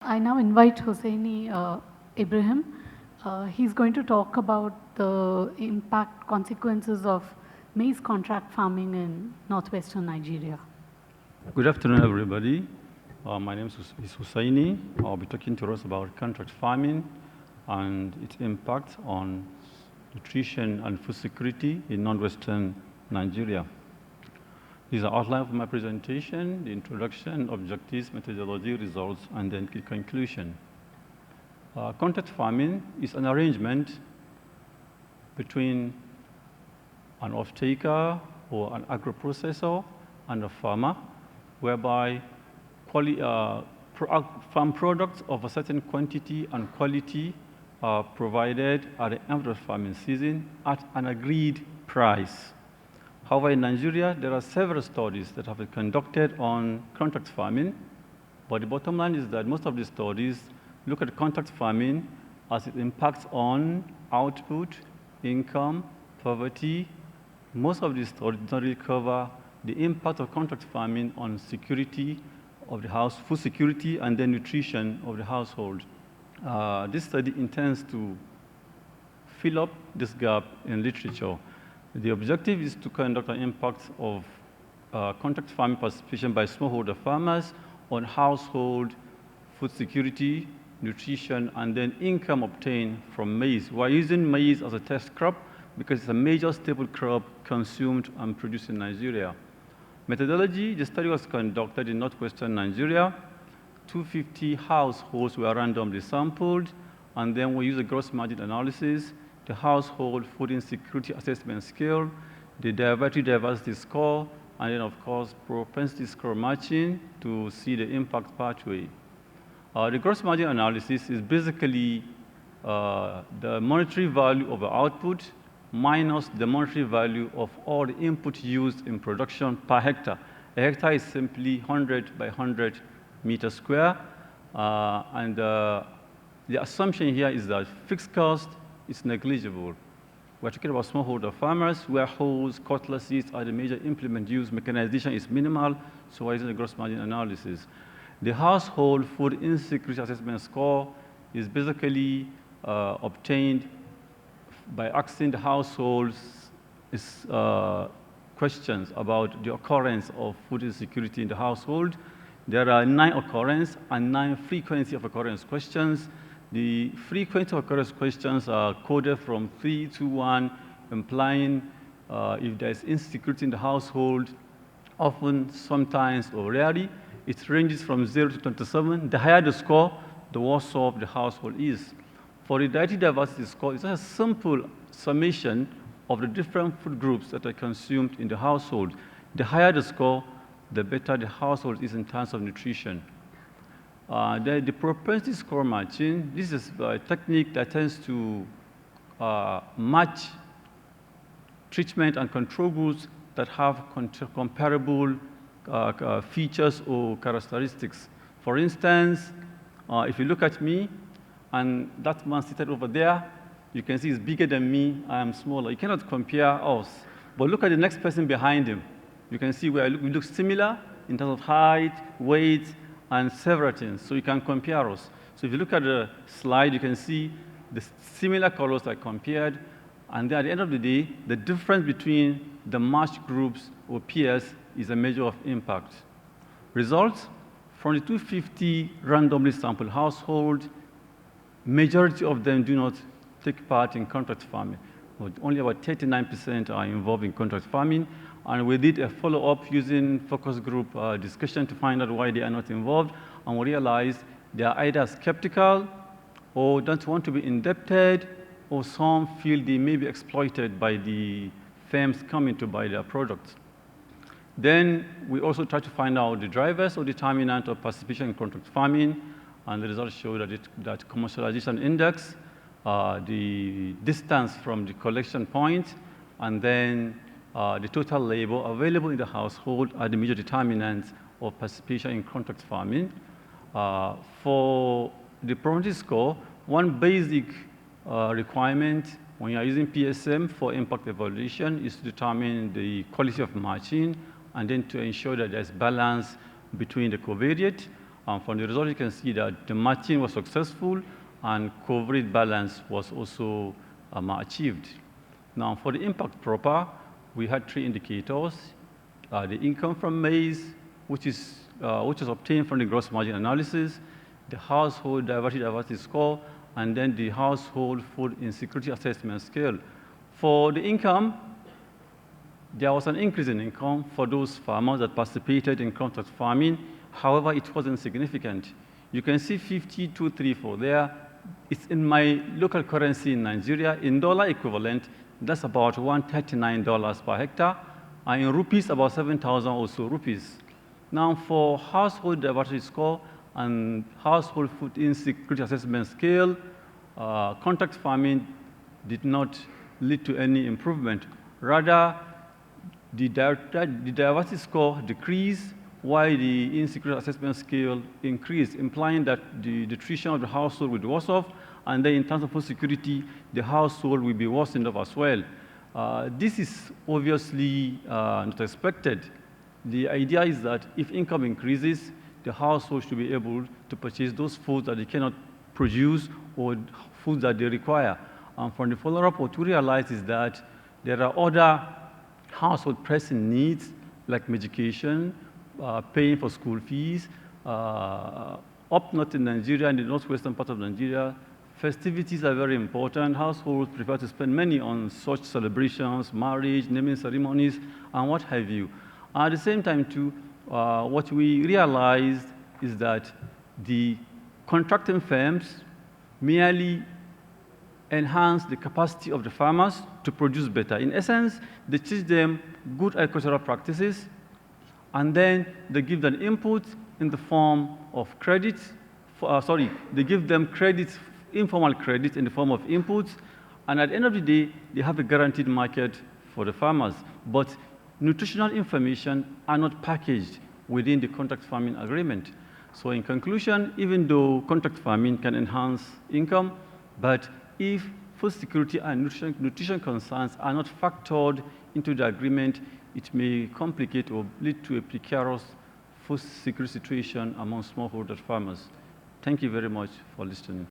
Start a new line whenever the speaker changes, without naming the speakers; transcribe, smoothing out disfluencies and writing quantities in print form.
I now invite Hussaini Ibrahim. He's going to talk about the impact consequences of maize contract farming in northwestern Nigeria.
Good afternoon, everybody. My name is Hussaini. I'll be talking to us about contract farming and its impact on nutrition and food security in northwestern Nigeria. These are outline of my presentation, the introduction, objectives, methodology, results, and then the conclusion. Contract farming is an arrangement between an off-taker or an agro-processor and a farmer, whereby farm products of a certain quantity and quality are provided at the end of the farming season at an agreed price. However, in Nigeria, there are several studies that have been conducted on contract farming, but the bottom line is that most of the studies look at contract farming as it impacts on output, income, poverty. Most of these studies don't really cover the impact of contract farming on security of the house, food security, and then nutrition of the household. This study intends to fill up this gap in literature. The objective is to conduct an impact of contract farming participation by smallholder farmers on household food security, nutrition, and then income obtained from maize. We're using maize as a test crop because it's a major staple crop consumed and produced in Nigeria. Methodology: the study was conducted in northwestern Nigeria. 250 households were randomly sampled, and then we use a gross margin analysis, the household food insecurity assessment scale, the diversity score, and then, of course, propensity score matching to see the impact pathway. The gross margin analysis is basically the monetary value of the output minus the monetary value of all the input used in production per hectare. A hectare is simply 100 by 100 meters square, and the assumption here is that fixed cost is negligible. We're talking about smallholder farmers where hoes, cutlasses are the major implement used. Mechanization is minimal, so we're using the gross margin analysis. The household food insecurity assessment score is basically obtained by asking the households questions about the occurrence of food insecurity in the household. There are 9 occurrence and 9 frequency of occurrence questions. The frequency of occurrence questions are coded from 3 to 1, implying if there's insecurity in the household, often, sometimes, or rarely. It ranges from 0 to 27. The higher the score, the worse off the household is. For the diversity score, it's a simple summation of the different food groups that are consumed in the household. The higher the score, the better the household is in terms of nutrition. The propensity score matching, this is a technique that tends to match treatment and control groups that have comparable features or characteristics. For instance, if you look at me, and that man seated over there, you can see he's bigger than me, I am smaller. You cannot compare us. But look at the next person behind him. You can see where we look similar in terms of height, weight, and several things. So you can compare us. So if you look at the slide, you can see the similar colors are compared. And then at the end of the day, the difference between the matched groups or peers is a measure of impact. Results: from the 250 randomly sampled households, majority of them do not take part in contract farming. Only about 39% are involved in contract farming. And we did a follow-up using focus group discussion to find out why they are not involved. And we realized they are either skeptical or don't want to be indebted, or some feel they may be exploited by the firms coming to buy their products. Then we also try to find out the drivers or determinant of participation in contract farming. And the results show that commercialization index, the distance from the collection point, and then the total labor available in the household are the major determinants of participation in contract farming. For the propensity score, one basic requirement when you are using PSM for impact evaluation is to determine the quality of matching and then to ensure that there's balance between the covariate. And from the result, you can see that the matching was successful and coverage balance was also achieved. Now, for the impact proper, we had 3 indicators. The income from maize, which is obtained from the gross margin analysis, the household diversity score, and then the household food insecurity assessment scale. For the income, there was an increase in income for those farmers that participated in contract farming. However, it wasn't significant. You can see 5234 there. It's in my local currency in Nigeria. In dollar equivalent, that's about $139 per hectare. And in rupees, about 7,000 or so rupees. Now, for household diversity score and household food insecurity assessment scale, contract farming did not lead to any improvement. Rather, the diversity score decreased while the insecurity assessment scale increased, implying that the nutrition of the household will be worse off, and then in terms of food security, the household will be worsened off as well. This is obviously not expected. The idea is that if income increases, the household should be able to purchase those foods that they cannot produce or foods that they require. And from the follow-up, what we realize is that there are other household pressing needs like medication, paying for school fees. Up north in Nigeria, in the northwestern part of Nigeria, festivities are very important. Households prefer to spend money on such celebrations, marriage, naming ceremonies, and what have you. At the same time, too, what we realized is that the contracting firms merely enhance the capacity of the farmers to produce better. In essence, they teach them good agricultural practices, and then they give them input in the form of credit. They give them credit, informal credit in the form of inputs, and at the end of the day, they have a guaranteed market for the farmers. But nutritional information are not packaged within the contract farming agreement. So in conclusion, even though contract farming can enhance income, but if food security and nutrition concerns are not factored into the agreement, it may complicate or lead to a precarious food security situation among smallholder farmers. Thank you very much for listening.